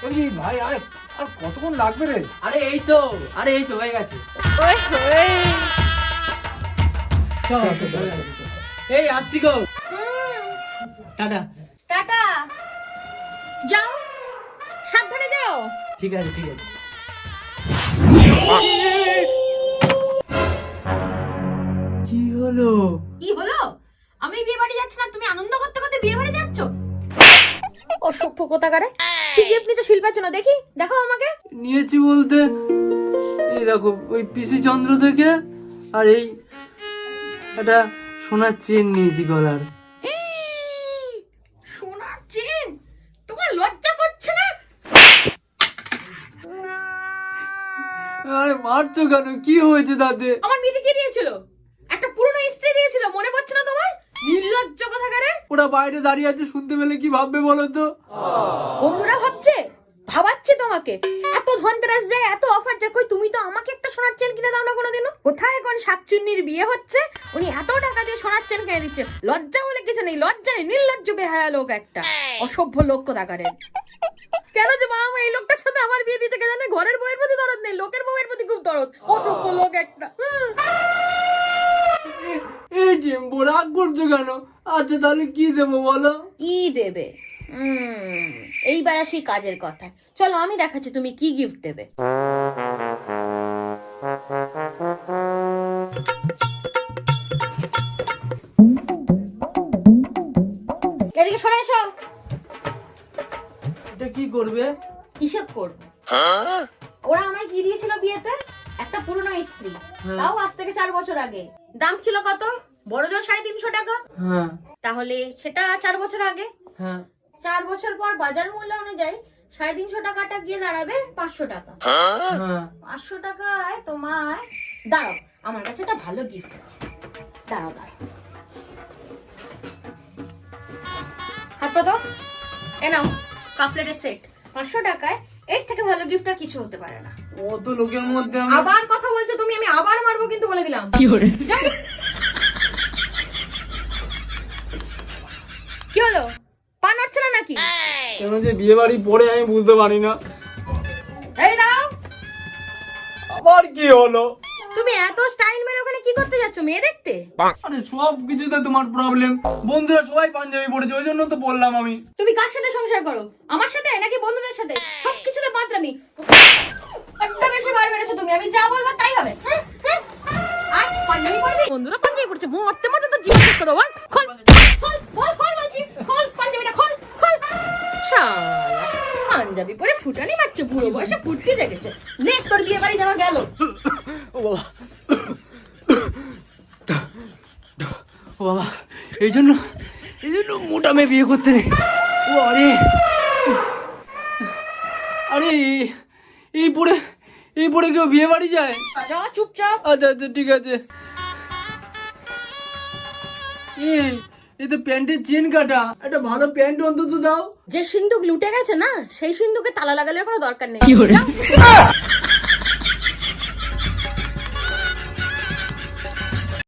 ভাই আর কতক্ষণ লাগবে রে? আরে এই তো হয়ে গেছে। এই আসছি গো। টাটা। টাটা। যাও, সাবধানে যাও। ঠিক আছে ঠিক আছে। কি হলো? কি হলো? আমি বিয়ে বাড়ি যাচ্ছি না, তুমি আনন্দ করতে করতে বিয়ে বাড়ি যাচ্ছ? অসভ্য কোথাকারে। কি গিফট নিচ্ছ শিল্পার জন্য? দেখি, দেখাও আমাকে। নিয়েছি বলতে এই দেখো ওই পিসি চন্দ্র থেকে, আর এই একটা সোনার চেন নিয়েছি গলার। সোনার চেন? তোমার লজ্জা করছে না? আরে মারছো কেন? কি হয়েছে তাতে? আমার বিয়েতে কে দিয়েছিল? একটা পুরনো স্ত্রী দিয়েছিল, মনে পড়ছে না তোমার? নির্লজ্জ কোথাকারে। ওরা বাইরে দাঁড়িয়ে আছে, শুনতে পেলে কি ভাববে বলো তো? বন্ধুরা ভাবাচ্ছে তোমাকে। এত ধনতেরাস যায়, এত অফার যায়, কই তুমি তো আমাকে একটা সোনার চেন কিনে দাও না কোনোদিনও। কোথায় কোন শাকচুন্নির বিয়ে হচ্ছে, উনি এত টাকা দিয়ে সোনার চেন কিনে দিচ্ছে। লজ্জা বলে কিছু নেই, লজ্জা নেই, নির্লজ্জ বেহায়া লোক একটা, অসভ্য লোক কোথাকারে। কেন যে বাবা মা এই লোকটার সাথে আমার বিয়ে দিতে কে জানে? ঘরের বউয়ের প্রতি দরদ নেই, লোকের বউয়ের প্রতি খুব দরদ। অসভ্য লোক একটা। এই টেম্পো রাগ করছো কেন? আচ্ছা তাহলে কি দেবো বলো? কি দেবে? এইবার আসি কাজের কথা। চলো আমি দেখাচ্ছি তুমি কি গিফট দেবে। এদিকে সরে এসো। এটা কি করবে? হিসেব করবো। ওরা আমায় কি দিয়েছিল বিয়েতে? একটা পুরনো স্ত্রী, তাও আজ থেকে 4 বছর আগে। দাম ছিল কত? বড় জোর 350 টাকা। হ্যাঁ তাহলে সেটা 4 বছর আগে। হ্যাঁ 4 বছর পর বাজার মূল্য অনুযায়ী 350 টাকাটা গিয়ে দাঁড়াবে 500 টাকা। হ্যাঁ 500 টাকায় তোমায়, দাঁড়াও আমার কাছে একটা ভালো গিফট আছে। দাঁড়াও হাত পাতো। এ নাও কাপলেটের সেট। 500 টাকায় এর থেকে ভালো গিফট আর কিছু হতে পারে না। অত লোকের মধ্যে আমি আবার কথা বলছো তুমি, আমি আবার মারবো কিন্তু বলে দিলাম। কি হলো? পা নড়ছে না নাকি? কেন যে বিয়ে বাড়ি পরে আমি বুঝতে পারি না। এই দাও। আবার কি হলো? তুমি এত স্টাইল মেরে ওখানে কি করতে যাচ্ছ? মেয়ে দেখতে? আরে সব কিছুতে তোমার প্রবলেম। বন্ধুরা সবাই পাঞ্জাবি পড়েছে, ওই জন্য তো বললাম আমি। তুমি কার সাথে সংসার করো? আমার সাথে নাকি বন্ধুদের সাথে? সবকিছুতে বাঁদরামি। একটা বেশি বার বেড়েছো তুমি, আমি যা বলবো তাই হবে। আর পাঞ্জাবি পরবি? বন্ধুরা পাঞ্জাবি পড়ছে, মরতে মরতে তো জীবন শেষ করে দেবো। খোল খোল খোল খোল বলছি, খোল পাঞ্জাবিটা খোল খোল। শালা পাঞ্জাবি পরে ফুটানি মারছে, বুড়ো বয়সে ফুটতে জেগেছে। নে তোর বিয়ে বাড়ি যাওয়া গেল। ও বাবা, ও বাবা, এই জন্য মোটা মেয়ে বিয়ে করতে নেই। ও আরে আরে এই পরে কেউ বিয়ে বাড়ি যায়? যা চুপচাপ। আচ্ছা আচ্ছা ঠিক আছে। এই তো প্যান্টের চেন কাটা, একটা ভালো প্যান্ট অন্তত দাও। যে সিন্ধুক লুটে গেছে না, সেই সিন্ধুকে তালা লাগানোর কোনো দরকার নেই।